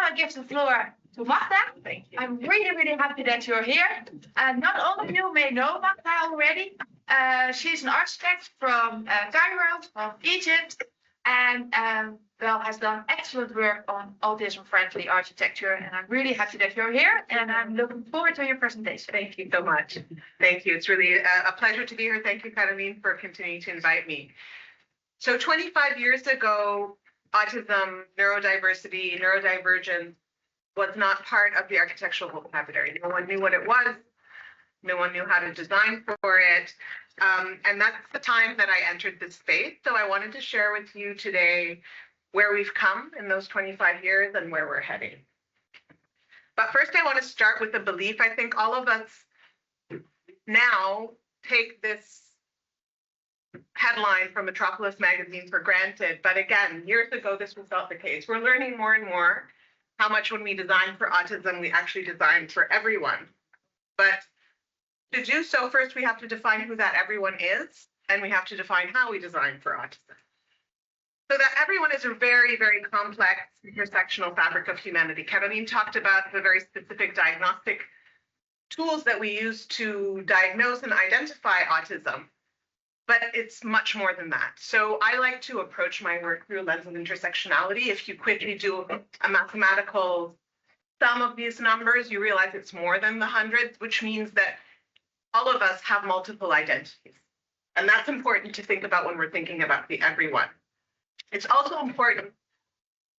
I give the floor to Magda. Thank you. I'm really, really happy that you're here. And not all of you may know Magda already. She's an architect from Cairo, from Egypt, and has done excellent work on autism-friendly architecture. And I'm really happy that you're here, and I'm looking forward to your presentation. Thank you so much. Thank you. It's really a pleasure to be here. Thank you, Caroline, for continuing to invite me. So 25 years ago, autism, neurodiversity, neurodivergence was not part of the architectural vocabulary. No one knew what it was. No one knew how to design for it. And that's the time that I entered this space. So I wanted to share with you today where we've come in those 25 years and where we're heading. But first, I want to start with a belief. I think all of us now take this headline from Metropolis magazine for granted. But again, years ago, this was not the case. We're learning more and more how much when we design for autism, we actually design for everyone. But to do so, first, we have to define who that everyone is, and we have to define how we design for autism. So that everyone is a very, very complex intersectional fabric of humanity. Caroline talked about the very specific diagnostic tools that we use to diagnose and identify autism, but it's much more than that. So I like to approach my work through a lens of intersectionality. If you quickly do a mathematical sum of these numbers, you realize it's more than the hundreds, which means that all of us have multiple identities. And that's important to think about when we're thinking about the everyone. It's also important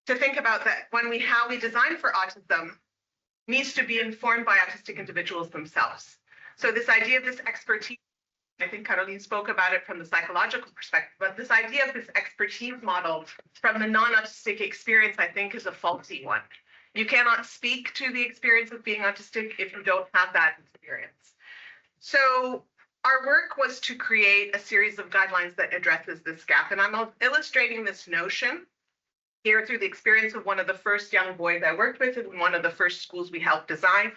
to think about that how we design for autism needs to be informed by autistic individuals themselves. So this idea of this expertise, I think Caroline spoke about it from the psychological perspective, but this idea of this expertise model from the non-autistic experience, I think, is a faulty one. You cannot speak to the experience of being autistic if you don't have that experience. So our work was to create a series of guidelines that addresses this gap. And I'm illustrating this notion here through the experience of one of the first young boys I worked with in one of the first schools we helped design.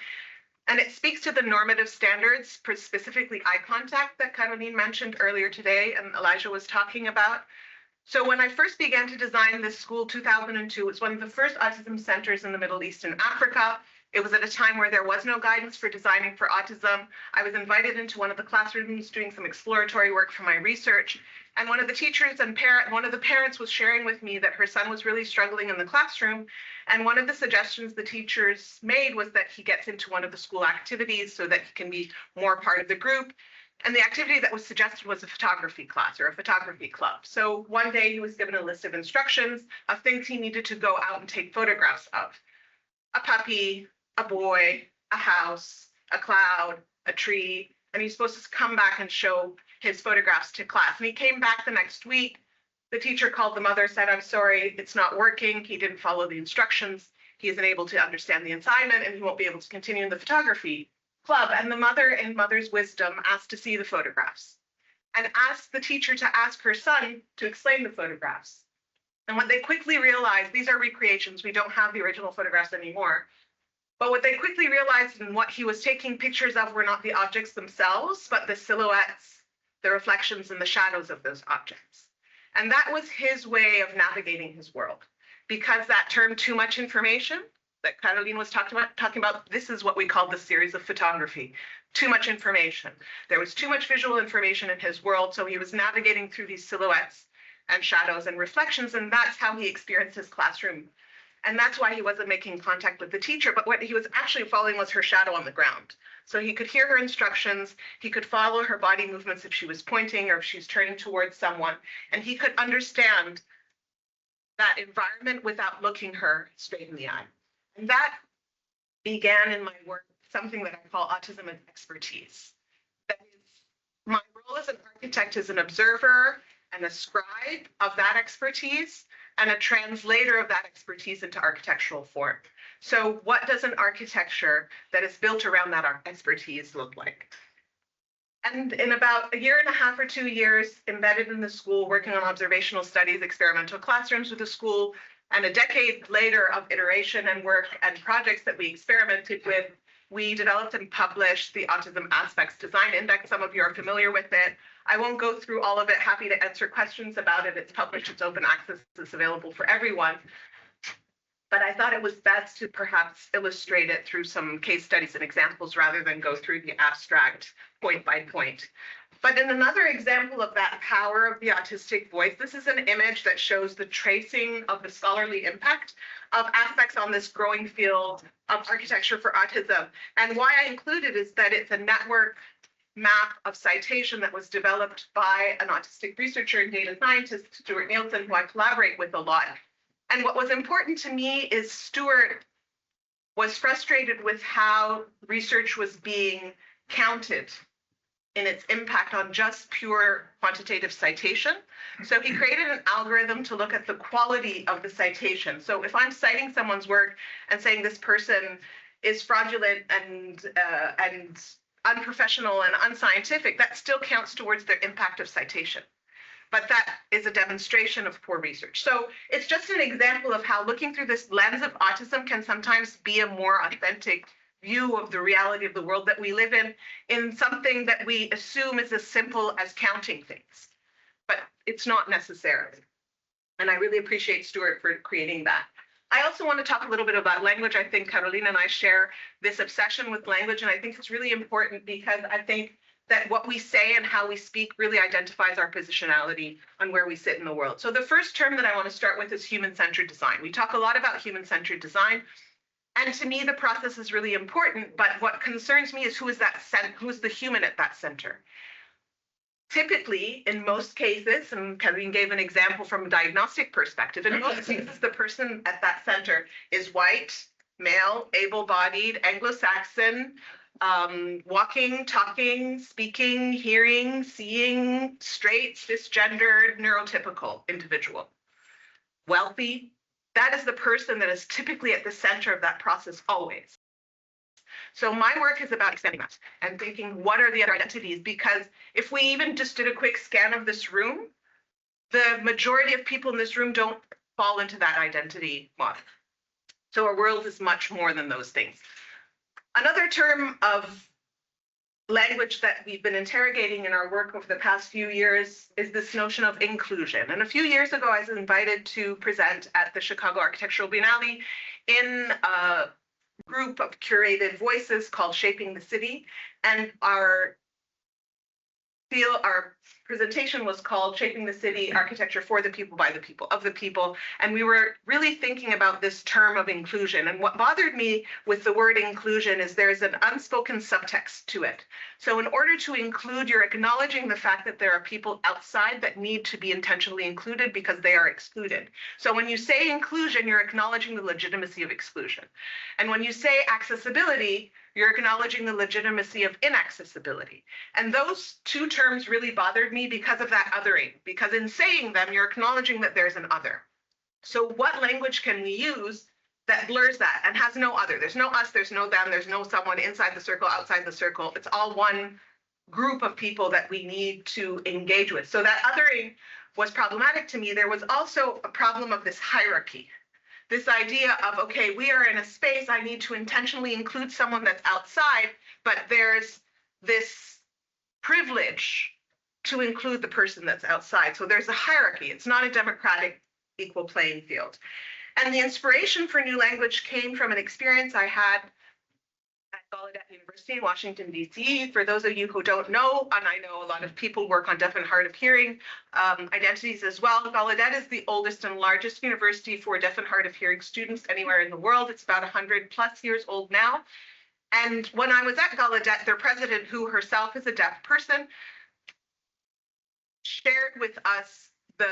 And it speaks to the normative standards, specifically eye contact that Caroline mentioned earlier today and Elijah was talking about. So when I first began to design this school, 2002, it was one of the first autism centers in the Middle East and Africa. It was at a time where there was no guidance for designing for autism. I was invited into one of the classrooms doing some exploratory work for my research. And one of the teachers and one of the parents was sharing with me that her son was really struggling in the classroom. And one of the suggestions the teachers made was that he gets into one of the school activities so that he can be more part of the group. And the activity that was suggested was a photography class or a photography club. So one day he was given a list of instructions of things he needed to go out and take photographs of. A puppy, a boy, a house, a cloud, a tree, and he's supposed to come back and show his photographs to class. And he came back the next week. The teacher called the mother, said, "I'm sorry, it's not working. He didn't follow the instructions. He isn't able to understand the assignment, and he won't be able to continue in the photography club." And the mother, in mother's wisdom, asked to see the photographs and asked the teacher to ask her son to explain the photographs. And what they quickly realized, these are recreations. We don't have the original photographs anymore. But what they quickly realized and what he was taking pictures of were not the objects themselves, but the silhouettes, the reflections and the shadows of those objects. And that was his way of navigating his world. Because that term, too much information, that Caroline was talking about, this is what we call the series of photography. Too much information. There was too much visual information in his world, so he was navigating through these silhouettes and shadows and reflections, and that's how he experienced his classroom. And that's why he wasn't making contact with the teacher, but what he was actually following was her shadow on the ground. So he could hear her instructions, he could follow her body movements if she was pointing or if she's turning towards someone, and he could understand that environment without looking her straight in the eye. And that began in my work, something that I call autism as expertise. That is, my role as an architect is an observer and a scribe of that expertise, and a translator of that expertise into architectural form. So what does an architecture that is built around that expertise look like? And in about 1.5 or 2 years, embedded in the school, working on observational studies, experimental classrooms with the school, and a decade later of iteration and work and projects that we experimented with, we developed and published the Autism Aspects Design Index. Some of you are familiar with it. I won't go through all of it. Happy to answer questions about it. It's published, it's open access, it's available for everyone. but I thought it was best to perhaps illustrate it through some case studies and examples rather than go through the abstract point by point. But in another example of that power of the autistic voice, this is an image that shows the tracing of the scholarly impact of aspects on this growing field of architecture for autism. And why I include it is that it's a network map of citation that was developed by an autistic researcher and data scientist, Stuart Nielsen, who I collaborate with a lot. And what was important to me is Stuart was frustrated with how research was being counted in its impact on just pure quantitative citation. So he created an algorithm to look at the quality of the citation. So if I'm citing someone's work and saying this person is fraudulent and unprofessional and unscientific, that still counts towards their impact of citation. But that is a demonstration of poor research. So it's just an example of how looking through this lens of autism can sometimes be a more authentic view of the reality of the world that we live in something that we assume is as simple as counting things. But it's not necessarily. And I really appreciate Stuart for creating that. I also want to talk a little bit about language. I think Carolina and I share this obsession with language, and I think it's really important because I think that what we say and how we speak really identifies our positionality on where we sit in the world. So the first term that I want to start with is human-centered design. We talk a lot about human-centered design, and to me, the process is really important, but what concerns me is who's the human at that center. Typically, in most cases, and Kevin gave an example from a diagnostic perspective, in most cases, the person at that center is white, male, able-bodied, Anglo-Saxon, walking, talking, speaking, hearing, seeing, straight, cisgendered, neurotypical individual. Wealthy, that is the person that is typically at the center of that process always. So my work is about extending that and thinking, what are the other identities? Because if we even just did a quick scan of this room, the majority of people in this room don't fall into that identity model. So our world is much more than those things. Another term of language that we've been interrogating in our work over the past few years is this notion of inclusion. And a few years ago, I was invited to present at the Chicago Architectural Biennale in a group of curated voices called Shaping the City. And our presentation was called Shaping the City, Architecture for the People, by the People, of the People. And we were really thinking about this term of inclusion. And what bothered me with the word inclusion is there's an unspoken subtext to it. So in order to include, you're acknowledging the fact that there are people outside that need to be intentionally included because they are excluded. So when you say inclusion, you're acknowledging the legitimacy of exclusion. And when you say accessibility, you're acknowledging the legitimacy of inaccessibility. And those two terms really bothered me because of that othering, because in saying them, you're acknowledging that there's an other. So what language can we use that blurs that and has no other? There's no us, there's no them, there's no someone inside the circle, outside the circle. It's all one group of people that we need to engage with. So that othering was problematic to me. There was also a problem of this hierarchy. This idea of, okay, we are in a space, I need to intentionally include someone that's outside, but there's this privilege to include the person that's outside. So there's a hierarchy. It's not a democratic, equal playing field. And the inspiration for new language came from an experience I had at Gallaudet University in Washington, D.C. For those of you who don't know, and I know a lot of people work on deaf and hard of hearing identities as well, Gallaudet is the oldest and largest university for deaf and hard of hearing students anywhere in the world. It's about 100 plus years old now. And when I was at Gallaudet, their president, who herself is a deaf person, shared with us the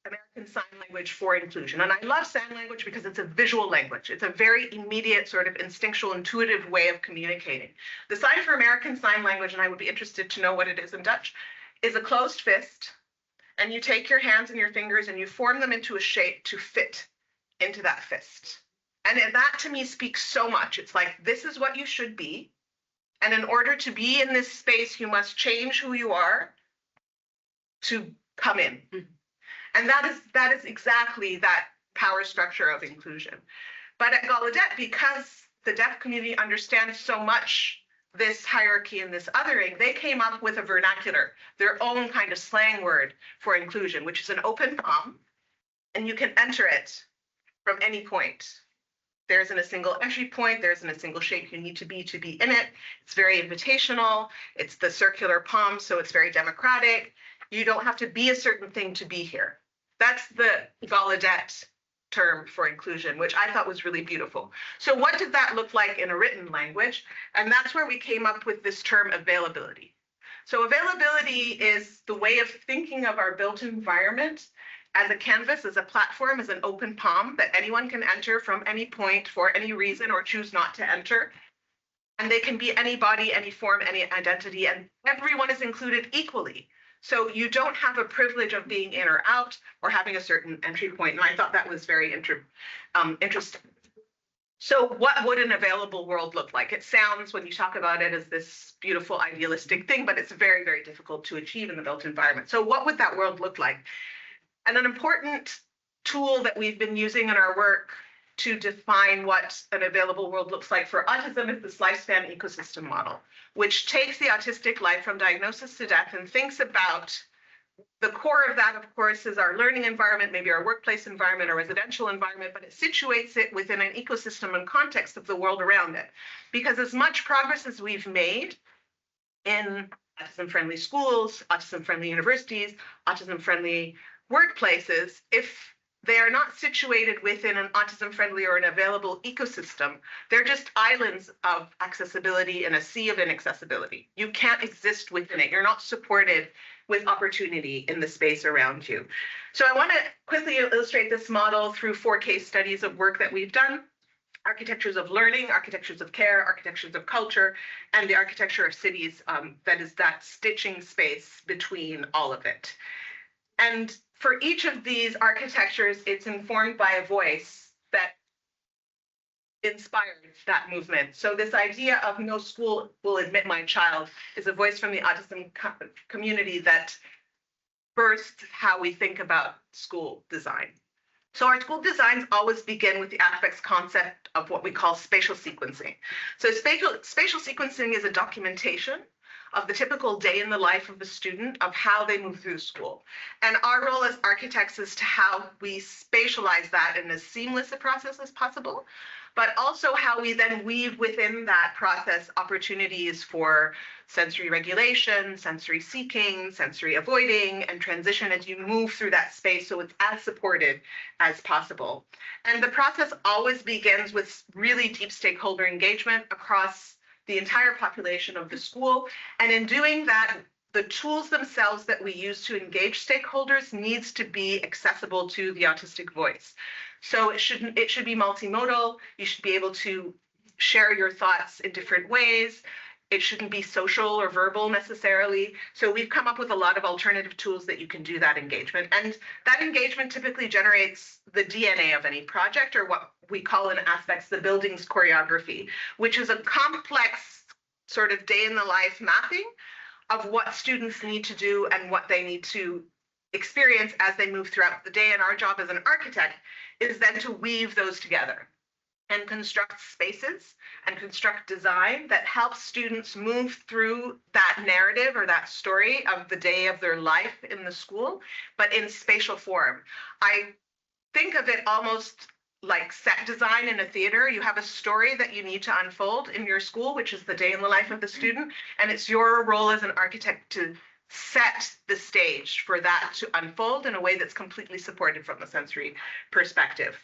American Sign Language for inclusion. And I love sign language because it's a visual language. It's a very immediate, sort of instinctual, intuitive way of communicating. The sign for American Sign Language, and I would be interested to know what it is in Dutch, is a closed fist. And you take your hands and your fingers and you form them into a shape to fit into that fist. And that to me speaks so much. It's like, this is what you should be. And in order to be in this space, you must change who you are to come in. Mm-hmm. And that is exactly that power structure of inclusion. But at Gallaudet, because the deaf community understands so much this hierarchy and this othering, they came up with a vernacular, their own kind of slang word for inclusion, which is an open palm, and you can enter it from any point There isn't a single entry point. There isn't a single shape you need to be in it. It's very invitational. It's the circular palm, so it's very democratic. You don't have to be a certain thing to be here. That's the Gallaudet term for inclusion, which I thought was really beautiful. So what did that look like in a written language? And that's where we came up with this term availability. So availability is the way of thinking of our built environment as a canvas, as a platform, as an open palm that anyone can enter from any point for any reason or choose not to enter. And they can be any body, any form, any identity, and everyone is included equally. So you don't have a privilege of being in or out or having a certain entry point. And I thought that was very interesting. So what would an available world look like? It sounds, when you talk about it, as this beautiful idealistic thing, but it's very, very difficult to achieve in the built environment. So what would that world look like? And an important tool that we've been using in our work to define what an available world looks like for autism is this lifespan ecosystem model, which takes the autistic life from diagnosis to death and thinks about the core of that, of course, is our learning environment, maybe our workplace environment, our residential environment, but it situates it within an ecosystem and context of the world around it. Because as much progress as we've made in autism-friendly schools, autism-friendly universities, autism-friendly workplaces, if they are not situated within an autism-friendly or an available ecosystem, they're just islands of accessibility in a sea of inaccessibility. You can't exist within it. You're not supported with opportunity in the space around you. So I want to quickly illustrate this model through 4 case studies of work that we've done: architectures of learning, architectures of care, architectures of culture, and the architecture of cities, that is that stitching space between all of it. And for each of these architectures, it's informed by a voice that inspired that movement. So this idea of no school will admit my child is a voice from the autism community that birthed how we think about school design. So our school designs always begin with the aspects concept of what we call spatial sequencing. So spatial sequencing is a documentation of the typical day in the life of a student, of how they move through school. And our role as architects is to how we spatialize that in as seamless a process as possible, but also how we then weave within that process opportunities for sensory regulation, sensory seeking, sensory avoiding, and transition as you move through that space so it's as supported as possible. And the process always begins with really deep stakeholder engagement across the entire population of the school. And in doing that, the tools themselves that we use to engage stakeholders needs to be accessible to the autistic voice. So it should be multimodal. You should be able to share your thoughts in different ways. It shouldn't be social or verbal necessarily. So we've come up with a lot of alternative tools that you can do that engagement. And that engagement typically generates the DNA of any project, or what we call in aspects the building's choreography, which is a complex sort of day in the life mapping of what students need to do and what they need to experience as they move throughout the day. And our job as an architect is then to weave those together and construct spaces and construct design that helps students move through that narrative or that story of the day of their life in the school, but in spatial form. I think of it almost like set design in a theater. You have a story that you need to unfold in your school, which is the day in the life of the student, and it's your role as an architect to set the stage for that to unfold in a way that's completely supported from the sensory perspective.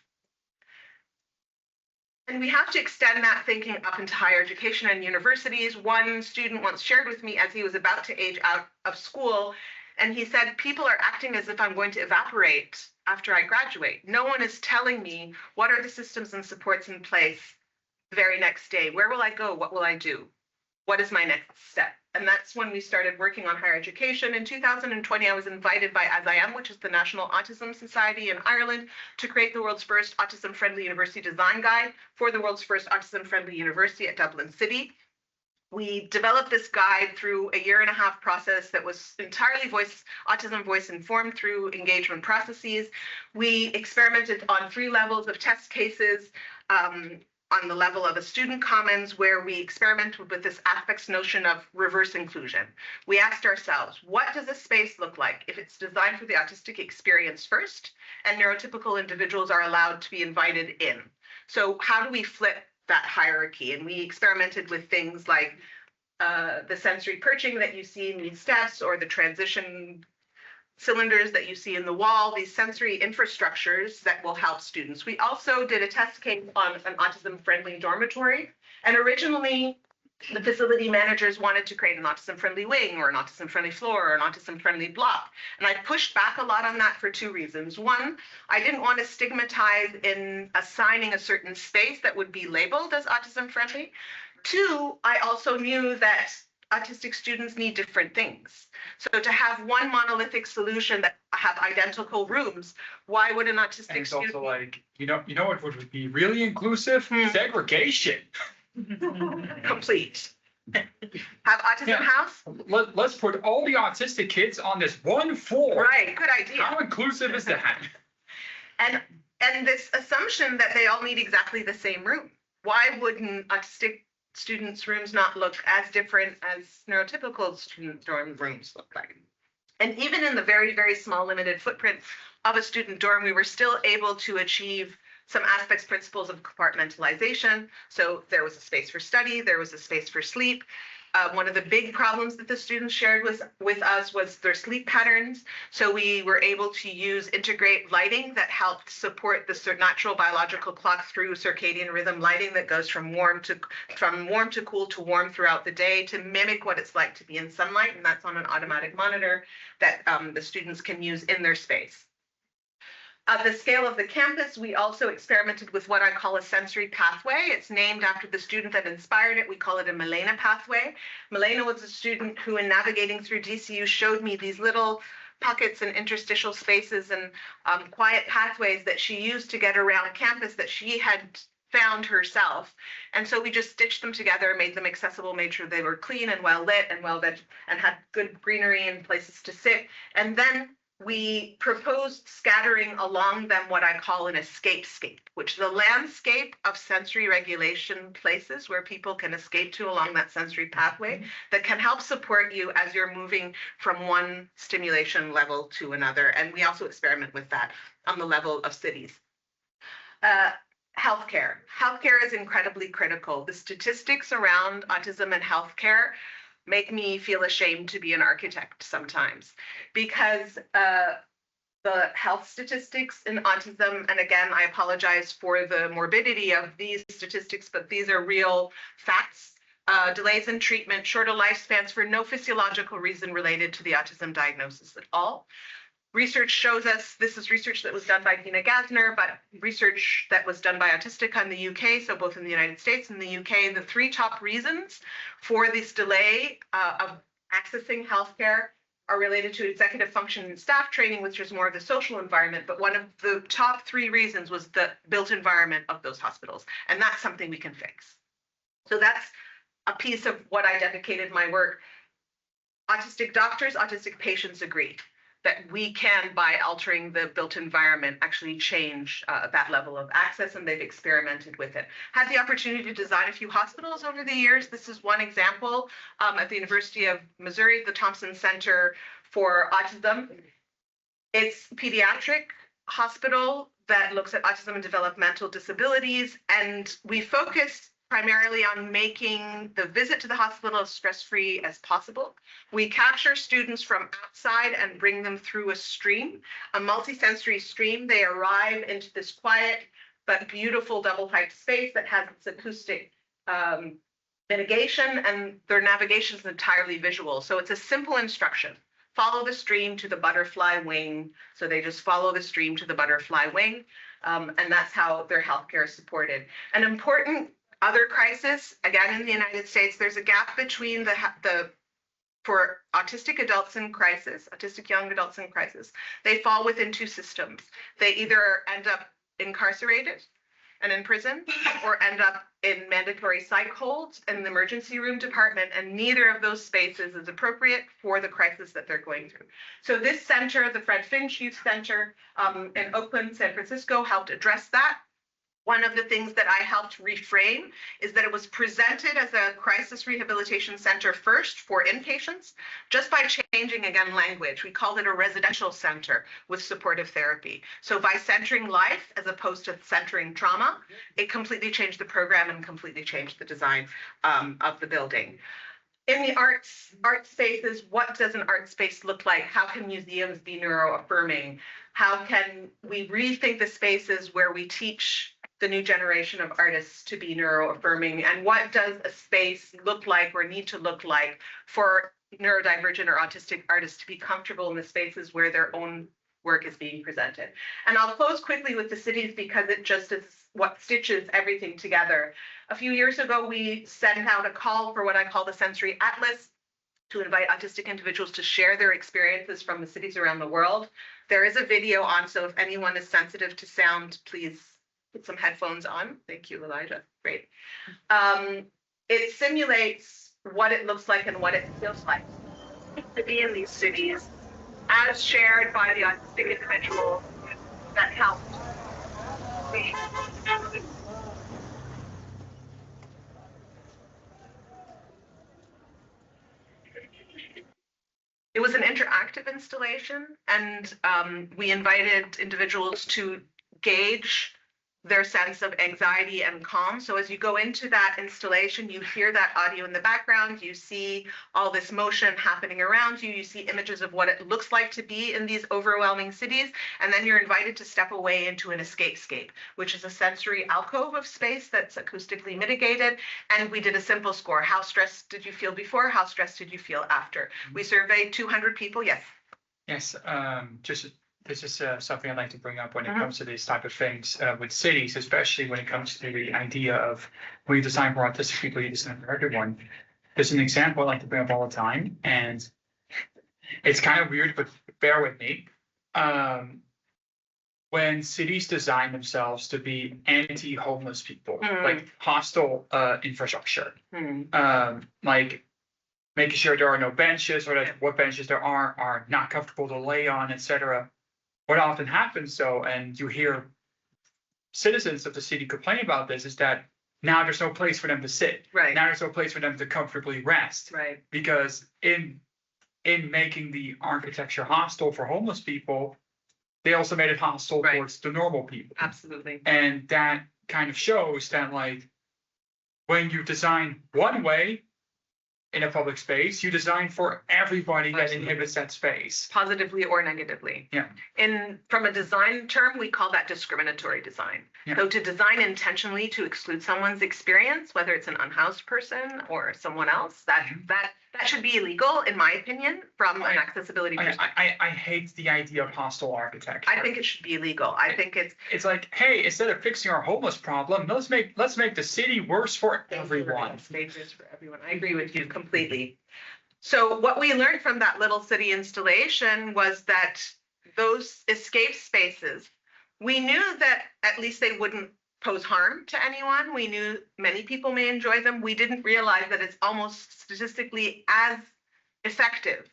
And we have to extend that thinking up into higher education and universities. One student once shared with me as he was about to age out of school, and he said, people are acting as if I'm going to evaporate after I graduate. No one is telling me what are the systems and supports in place the very next day. Where will I go? What will I do? What is my next step? And that's when we started working on higher education. In 2020, I was invited by As I Am, which is the National Autism Society in Ireland, to create the world's first autism-friendly university design guide for the world's first autism-friendly university at Dublin City. We developed this guide through a 1.5-year process that was entirely autism voice informed through engagement processes. We experimented on 3 levels of test cases, on the level of a student commons where we experimented with this aspects notion of reverse inclusion. We asked ourselves, what does a space look like if it's designed for the autistic experience first and neurotypical individuals are allowed to be invited in? So how do we flip that hierarchy? And we experimented with things like the sensory perching that you see in these steps, or the transition cylinders that you see in the wall, these sensory infrastructures that will help students. We also did a test case on an autism-friendly dormitory. And originally, the facility managers wanted to create an autism-friendly wing or an autism-friendly floor or an autism-friendly block. And I pushed back a lot on that for two reasons. One, I didn't want to stigmatize in assigning a certain space that would be labeled as autism-friendly. Two, I also knew that autistic students need different things. So to have one monolithic solution that have identical rooms, why would an autistic And it's student? also like, you know what would be really inclusive? Segregation. Complete. Have autism Yeah. house? Let's put all the autistic kids on this one floor. Right, good idea. How inclusive is that? And this assumption that they all need exactly the same room. Why wouldn't autistic students' rooms not look as different as neurotypical student dorm rooms look like? And even in the very, very small limited footprint of a student dorm, we were still able to achieve some aspects, principles of compartmentalization. So there was a space for study, there was a space for sleep. One of the big problems that the students shared with us was their sleep patterns. So we were able to integrate lighting that helped support the natural biological clock through circadian rhythm lighting that goes from warm to cool to warm throughout the day to mimic what it's like to be in sunlight. And that's on an automatic monitor that the students can use in their space. At the scale of the campus, we also experimented with what I call a sensory pathway. It's named after the student that inspired it. We call it a Milena pathway. Milena was a student who, in navigating through DCU, showed me these little pockets and interstitial spaces and quiet pathways that she used to get around campus that she had found herself. And so we just stitched them together, made them accessible, made sure they were clean and well lit and and had good greenery and places to sit. And then we proposed scattering along them what I call an escapescape, which is a landscape of sensory regulation places where people can escape to along that sensory pathway that can help support you as you're moving from one stimulation level to another. And we also experiment with that on the level of cities. Healthcare. Healthcare is incredibly critical. The statistics around autism and healthcare make me feel ashamed to be an architect sometimes, because the health statistics in autism, and again, I apologize for the morbidity of these statistics, but these are real facts. Delays in treatment, shorter lifespans for no physiological reason related to the autism diagnosis at all. Research shows us, this is research that was done by Dina Gassner, but research that was done by Autistica in the UK, so both in the United States and the UK, the three top reasons for this delay of accessing healthcare are related to executive function and staff training, which is more of the social environment, but one of the top three reasons was the built environment of those hospitals, and that's something we can fix. So that's a piece of what I dedicated my work. Autistic doctors, autistic patients agree that we can, by altering the built environment, actually change that level of access, and they've experimented with it. Had the opportunity to design a few hospitals over the years. This is one example at the University of Missouri, the Thompson Center for Autism. It's a pediatric hospital that looks at autism and developmental disabilities, and we focus primarily on making the visit to the hospital as stress-free as possible. We capture students from outside and bring them through a stream, a multisensory stream. They arrive into this quiet but beautiful double-height space that has its acoustic mitigation, and their navigation is entirely visual. So it's a simple instruction. Follow the stream to the butterfly wing. So they just follow the stream to the butterfly wing, and that's how their healthcare is supported. An important other crisis, again, in the United States, there's a gap between for autistic adults in crisis, autistic young adults in crisis, they fall within two systems. They either end up incarcerated and in prison, or end up in mandatory psych holds in the emergency room department, and neither of those spaces is appropriate for the crisis that they're going through. So this center, the Fred Finch Youth Center in Oakland, San Francisco, helped address that. One of the things that I helped reframe is that it was presented as a crisis rehabilitation center first for inpatients, just by changing, again, language. We called it a residential center with supportive therapy. So by centering life as opposed to centering trauma, it completely changed the program and completely changed the design of the building. In the art spaces, what does an art space look like? How can museums be neuroaffirming? How can we rethink the spaces where we teach the new generation of artists to be neuroaffirming? And what does a space look like or need to look like for neurodivergent or autistic artists to be comfortable in the spaces where their own work is being presented? And I'll close quickly with the cities because it just is what stitches everything together. A few years ago, we sent out a call for what I call the Sensory Atlas to invite autistic individuals to share their experiences from the cities around the world. There is a video on, so if anyone is sensitive to sound, please put some headphones on. Thank you, Elijah. Great. It simulates what it looks like and what it feels like to be in these cities as shared by the autistic individuals that helped. It was an interactive installation, and we invited individuals to gauge their sense of anxiety and calm. So as you go into that installation, you hear that audio in the background, you see all this motion happening around you, you see images of what it looks like to be in these overwhelming cities, and then you're invited to step away into an escapescape, which is a sensory alcove of space that's acoustically mitigated. And we did a simple score. How stressed did you feel before? How stressed did you feel after? We surveyed 200 people. Yes. Yes, this is something I'd like to bring up when it comes to these type of things with cities, especially when it comes to the idea of when you design for autistic people, you design for everyone. There's an example I like to bring up all the time, and it's kind of weird, but bear with me. When cities design themselves to be anti-homeless people, like hostile infrastructure, like making sure there are no benches, or that what benches there are not comfortable to lay on, etc. What often happens, though, and you hear citizens of the city complain about this, is that now there's no place for them to sit. Right. Now there's no place for them to comfortably rest. Right. Because in making the architecture hostile for homeless people, they also made it hostile towards the normal people. Absolutely. And that kind of shows that, like, when you design one way in a public space, you design for everybody that inhibits that space. Positively or negatively. Yeah. From a design term, we call that discriminatory design. Yeah. So to design intentionally to exclude someone's experience, whether it's an unhoused person or someone else, that should be illegal, in my opinion, from an accessibility perspective. I hate the idea of hostile architecture. I think it should be illegal. I think it's like, hey, instead of fixing our homeless problem, let's make the city worse for everyone. Spaces for everyone. I agree with you completely. So what we learned from that little city installation was that those escape spaces, we knew that at least they wouldn't pose harm to anyone. We knew many people may enjoy them. We didn't realize that it's almost statistically as effective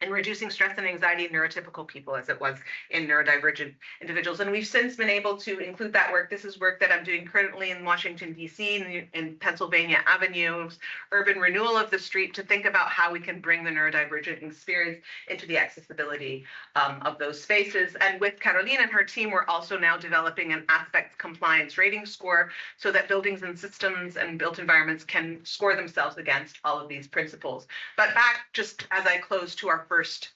in reducing stress and anxiety in neurotypical people as it was in neurodivergent individuals. And we've since been able to include that work. This is work that I'm doing currently in Washington, D.C., in Pennsylvania Avenue's urban renewal of the street, to think about how we can bring the neurodivergent experience into the accessibility of those spaces. And with Caroline and her team, we're also now developing an aspect compliance rating score so that buildings and systems and built environments can score themselves against all of these principles. But back, just as I close, to our first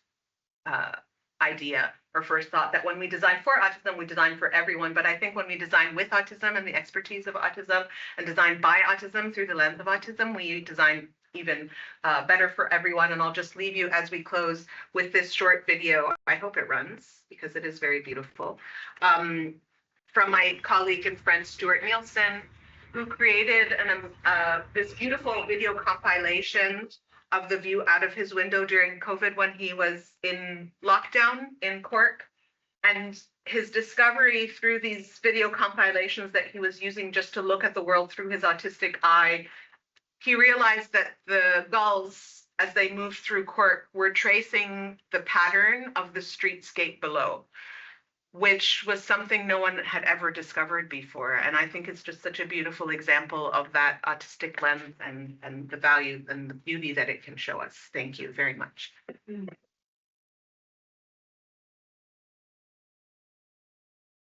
idea or first thought, that when we design for autism, we design for everyone. But I think when we design with autism and the expertise of autism and design by autism through the lens of autism, we design even better for everyone. And I'll just leave you as we close with this short video. I hope it runs because it is very beautiful. From my colleague and friend, Stuart Nielsen, who created this beautiful video compilation of the view out of his window during COVID when he was in lockdown in Cork. And his discovery through these video compilations that he was using just to look at the world through his autistic eye, he realized that the gulls, as they moved through Cork, were tracing the pattern of the streetscape below. which was something no one had ever discovered before. And I think it's just such a beautiful example of that autistic lens and the value and the beauty that it can show us. Thank you very much.